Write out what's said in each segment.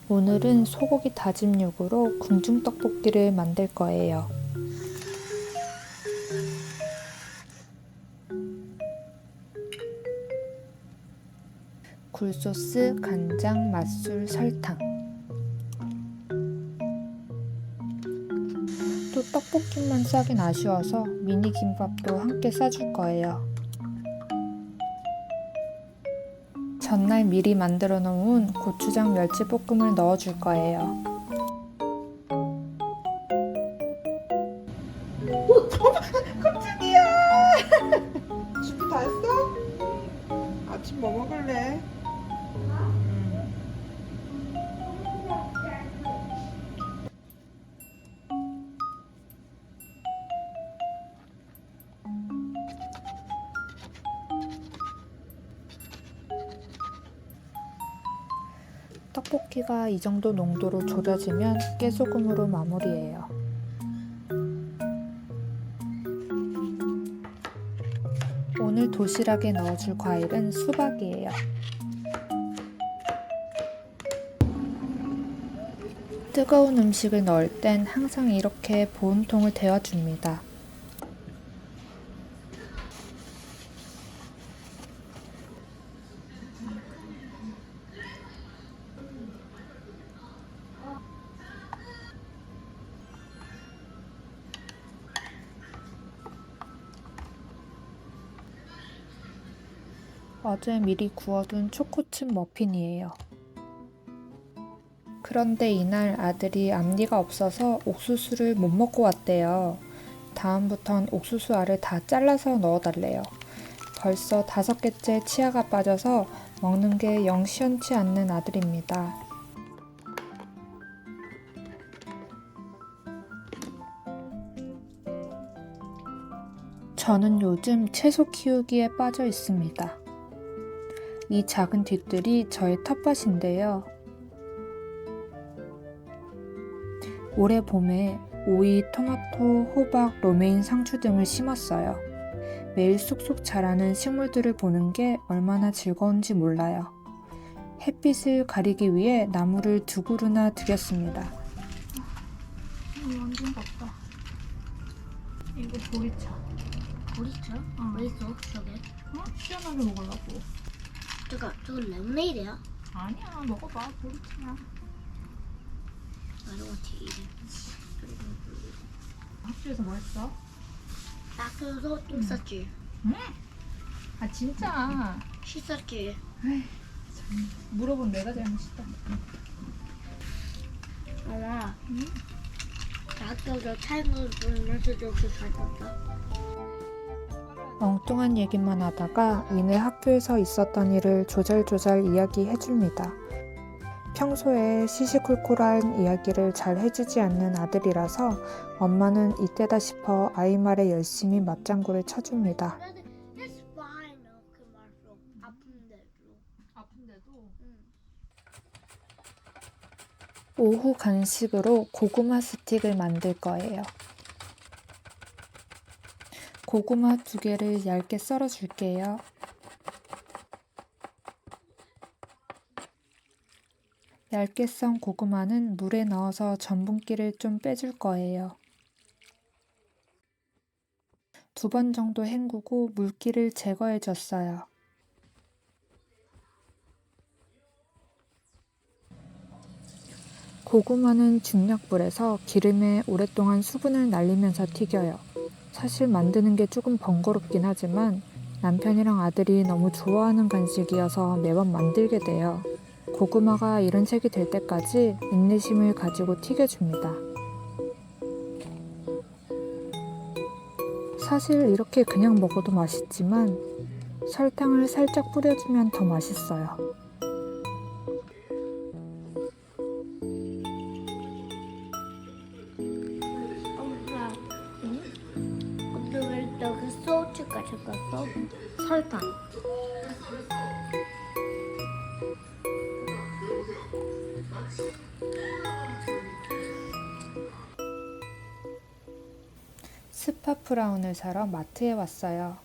오늘은 소고기 다짐 육으로 궁중 떡볶이를 만들 거예요. 굴소스, 간장, 맛술, 설탕. 또 떡볶이만 싸긴 아쉬워서 미니 김밥도 함께 싸줄 거예요. 전날 미리 만들어 놓은 고추장 멸치볶음을 넣어줄 거예요. 오, 깜짝이야. 준비 다 했어? 아침 뭐 먹을래? 떡볶이가 이 정도 농도로 졸여지면 깨소금으로 마무리해요. 오늘 도시락에 넣어줄 과일은 수박이에요. 뜨거운 음식을 넣을 땐 항상 이렇게 보온통을 데워줍니다. 어제 미리 구워둔 초코칩 머핀이에요. 그런데 이날 아들이 앞니가 없어서 옥수수를 못 먹고 왔대요. 다음부턴 옥수수 알을 다 잘라서 넣어달래요. 벌써 5개째 치아가 빠져서 먹는 게 영 시원치 않는 아들입니다. 저는 요즘 채소 키우기에 빠져 있습니다. 이 작은 뒷들이 저의 텃밭인데요. 올해 봄에 오이, 토마토, 호박, 로메인 상추 등을 심었어요. 매일 쑥쑥 자라는 식물들을 보는 게 얼마나 즐거운지 몰라요. 햇빛을 가리기 위해 나무를 2그루나 들였습니다. 완전 같다. 이거 보리차. 보리차? 어. 왜 있어? 저게? 어? 시원하게 먹으려고. 저거 레모네이드야? 아니야, 먹어봐. 보리차야. I don't want to eat it. 학교에서 뭐 했어? 학교에서 있었지. 아, 진짜. 씻었지. 물어본 내가 잘못이다. 엄마. 학교에서 타임을 보면서 저렇게 잘 떴다. 엉뚱한 얘기만 하다가 이내 학교에서 있었던 일을 조잘조잘 이야기해줍니다. 평소에 시시콜콜한 이야기를 잘 해주지 않는 아들이라서 엄마는 이때다 싶어 아이 말에 열심히 맞장구를 쳐줍니다. It's fine. 그 말로 아픈데도. 아픈데도. 오후 간식으로 고구마 스틱을 만들 거예요. 고구마 2개를 얇게 썰어 줄게요. 얇게 썬 고구마는 물에 넣어서 전분기를 좀 빼줄 거예요. 2번 정도 헹구고 물기를 제거해 줬어요. 고구마는 중약불에서 기름에 오랫동안 수분을 날리면서 튀겨요. 사실 만드는 게 조금 번거롭긴 하지만 남편이랑 아들이 너무 좋아하는 간식이어서 매번 만들게 돼요. 고구마가 이런 색이 될 때까지 인내심을 가지고 튀겨줍니다. 사실 이렇게 그냥 먹어도 맛있지만 설탕을 살짝 뿌려주면 더 맛있어요. 엄마. 근데 왜 여기 소주가 적었어? 설탕. 스파 브라운을 사러 마트에 왔어요.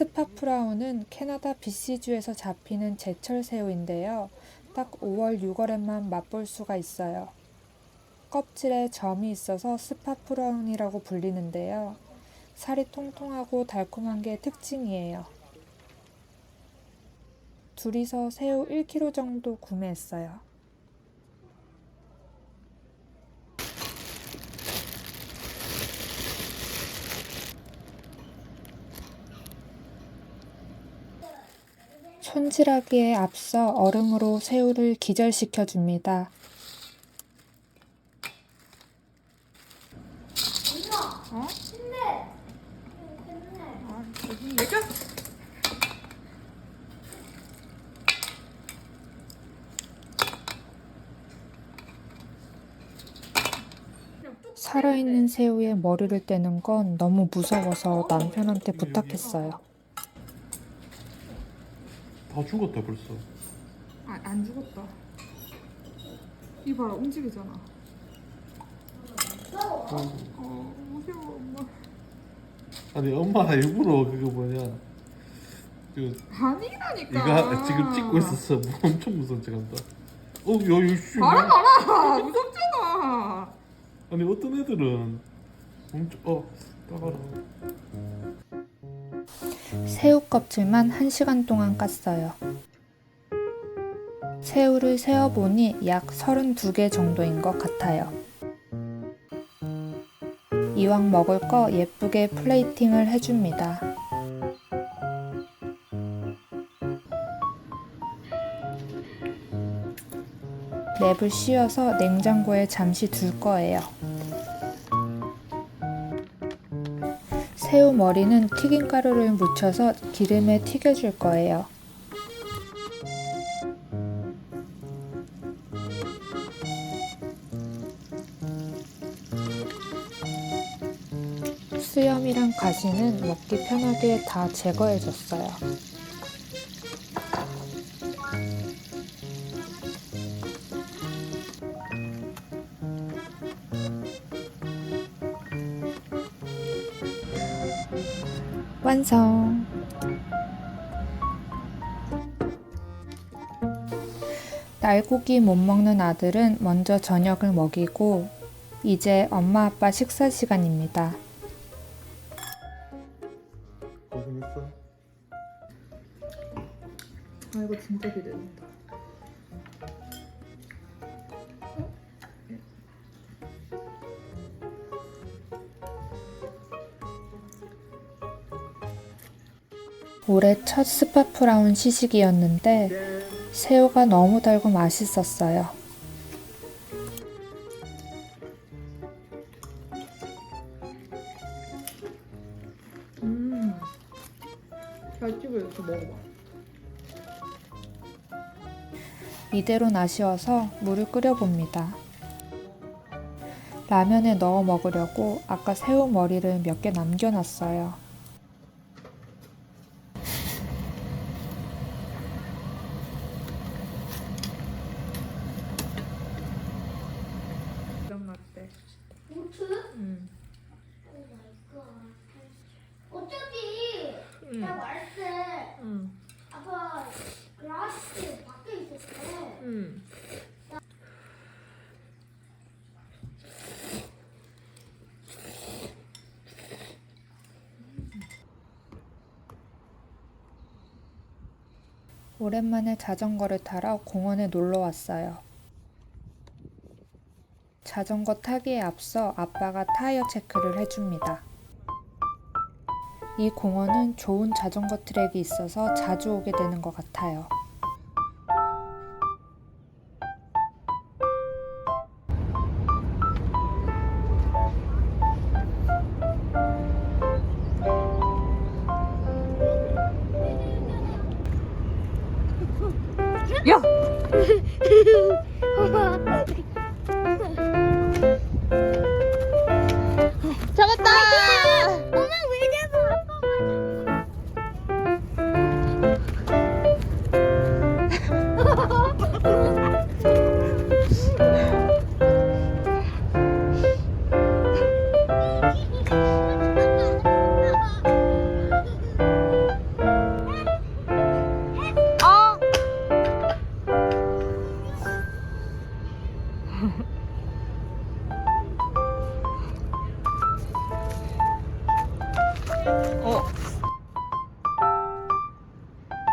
스파프라운은 캐나다 BC주에서 잡히는 제철 새우인데요. 딱 5월, 6월에만 맛볼 수가 있어요. 껍질에 점이 있어서 스파프라운이라고 불리는데요. 살이 통통하고 달콤한 게 특징이에요. 둘이서 새우 1kg 정도 구매했어요. 손질하기에 앞서 얼음으로 새우를 기절시켜 줍니다. 어? 근데 아, 무슨 얘기야? 살아있는 새우의 머리를 떼는 건 너무 무서워서 남편한테 부탁했어요. 다 죽었다 벌써. 아, 안 죽었다. 이 봐라, 움직이잖아. 무서워, 엄마. 아니 엄마가 일부러 그거 뭐냐 그 아니라니까. 얘가 지금 찍고 있었어. 뭐 엄청 무서운 척한다. 야이 씨. 봐라, 무섭잖아. 아니 어떤 애들은 엄청 따가라. 새우 껍질만 1시간 동안 깠어요. 새우를 세어보니 약 32개 정도인 것 같아요. 이왕 먹을 거 예쁘게 플레이팅을 해줍니다. 랩을 씌워서 냉장고에 잠시 둘 거예요. 새우 머리는 튀김가루를 묻혀서 기름에 튀겨줄 거예요. 수염이랑 가시는 먹기 편하게 다 제거해줬어요. 완성! 날고기 못 먹는 아들은 먼저 저녁을 먹이고 이제 엄마 아빠 식사 시간입니다. 고생했어. 아, 이거 진짜 기대된다. 올해 첫 스파프라운 시식이었는데 새우가 너무 달고 맛있었어요. 잘 찍어 이렇게 먹어봐. 이대로는 아쉬워서 물을 끓여봅니다. 라면에 넣어 먹으려고 아까 새우 머리를 몇 개 남겨놨어요. 기억났대. 보트? 응. 오 마이 갓. 어차피 나 말할 때 응. 아빠 글라스 밖에 있었대. 응. 오랜만에 자전거를 타러 공원에 놀러 왔어요. 자전거 타기에 앞서 아빠가 타이어 체크를 해줍니다. 이 공원은 좋은 자전거 트랙이 있어서 자주 오게 되는 것 같아요. 야! 잡았다! 엄마 왜 잡아? 아빠가 잡아.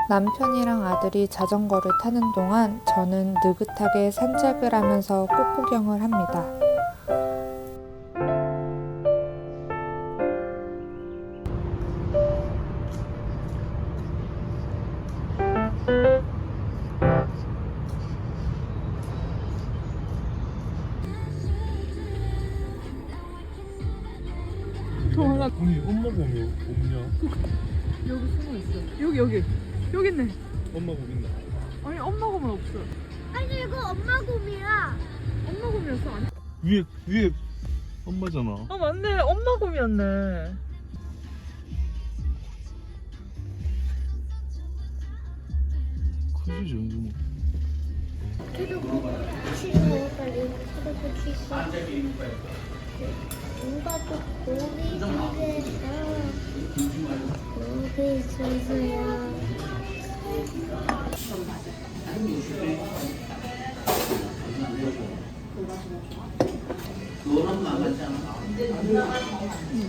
남편이랑 아들이 자전거를 타는 동안 저는 느긋하게 산책을 하면서 꽃구경을 합니다. 아니 엄마 곰이 없냐? 여기 숨어 있어. 여기 있네. 엄마 곰 있나? 아니 엄마 곰은 없어. 아니 이거 엄마 곰이야. 엄마 곰이었어? 아니? 위에 엄마잖아. 아 맞네. 엄마 곰이었네. 크지 정도는. 키도 치고 빨리 키도 치고. 누가 또 고기 집에서 고기 주세요.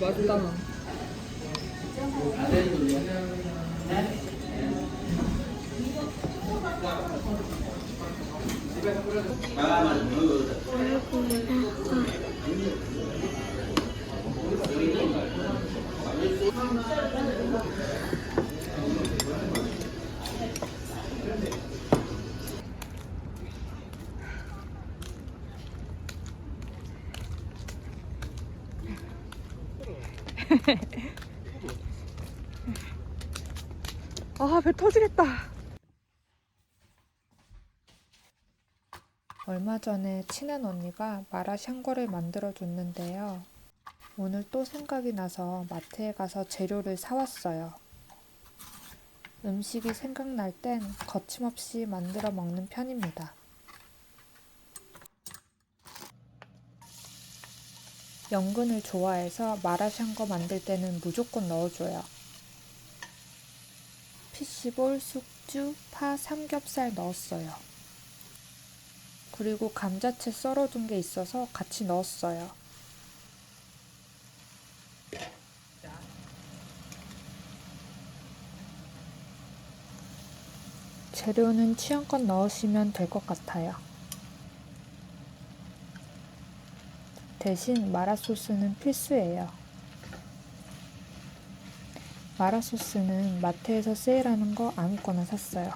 맛있다. 아, 배 터지겠다. 얼마 전에 친한 언니가 마라샹궈를 만들어 줬는데요. 오늘 또 생각이 나서 마트에 가서 재료를 사왔어요. 음식이 생각날 땐 거침없이 만들어 먹는 편입니다. 연근을 좋아해서 마라샹궈 만들 때는 무조건 넣어줘요. 피시볼, 숙주, 파, 삼겹살 넣었어요. 그리고 감자채 썰어둔 게 있어서 같이 넣었어요. 재료는 취향껏 넣으시면 될 것 같아요. 대신 마라소스는 필수예요. 마라소스는 마트에서 세일하는 거 아무거나 샀어요.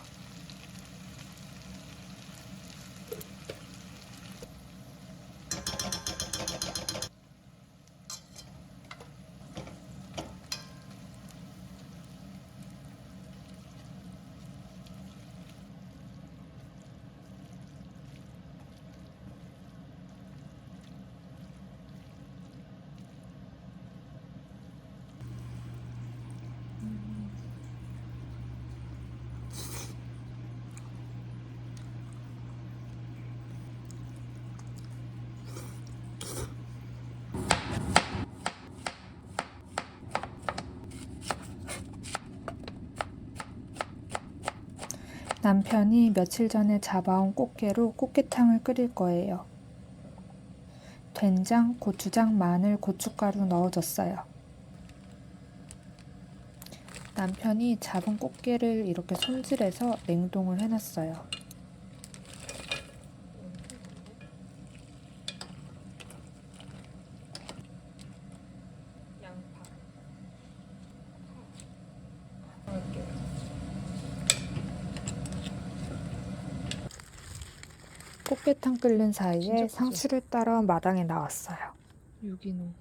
남편이 며칠 전에 잡아온 꽃게로 꽃게탕을 끓일 거예요. 된장, 고추장, 마늘, 고춧가루 넣어줬어요. 남편이 잡은 꽃게를 이렇게 손질해서 냉동을 해놨어요. 꽃게탕 끓는 사이에 상추를 따러 마당에 나왔어요. 유기농.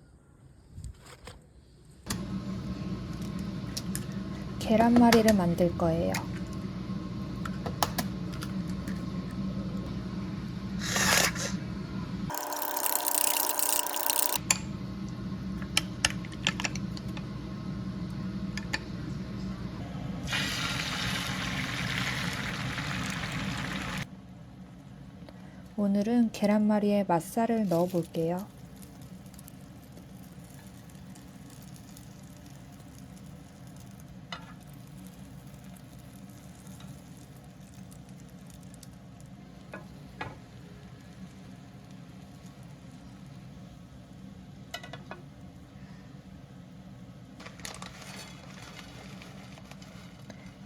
계란말이를 만들 거예요. 오늘은 계란말이에 맛살을 넣어 볼게요.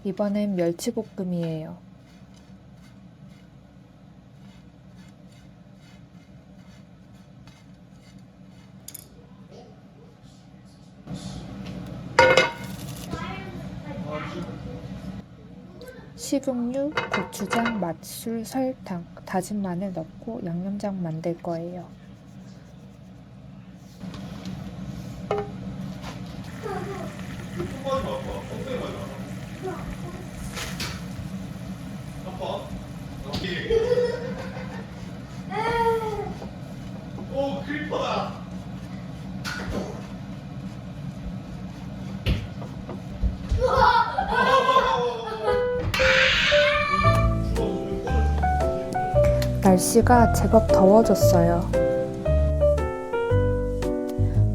이번엔 멸치볶음이에요. 식용유, 고추장, 맛술, 설탕, 다진 마늘 넣고 양념장 만들 거예요. 오 크리퍼다. 날씨가 제법 더워졌어요.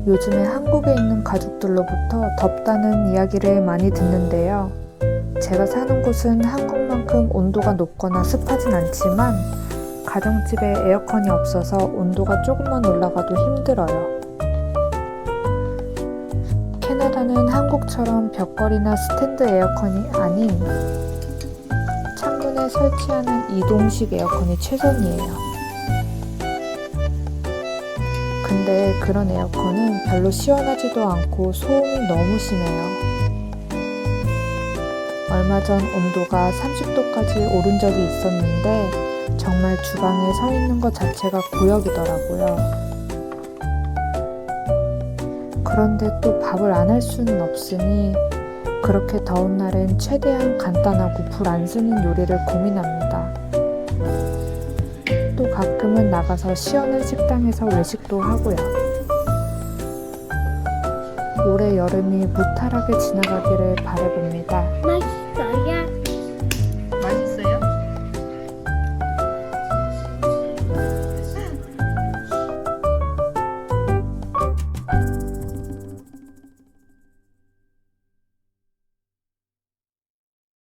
요즘에 한국에 있는 가족들로부터 덥다는 이야기를 많이 듣는데요. 제가 사는 곳은 한국만큼 온도가 높거나 습하진 않지만 가정집에 에어컨이 없어서 온도가 조금만 올라가도 힘들어요. 캐나다는 한국처럼 벽걸이나 스탠드 에어컨이 아닌 창문에 설치하는 이동식 에어컨이 최선이에요. 근데 그런 에어컨은 별로 시원하지도 않고 소음이 너무 심해요. 얼마 전 온도가 30도까지 오른 적이 있었는데 정말 주방에 서 있는 것 자체가 고역이더라고요. 그런데 또 밥을 안 할 수는 없으니 그렇게 더운 날엔 최대한 간단하고 불 안 쓰는 요리를 고민합니다. 또 가끔은 나가서 시원한 식당에서 외식도 하고요. 올해 여름이 무탈하게 지나가기를 바라봅니다. My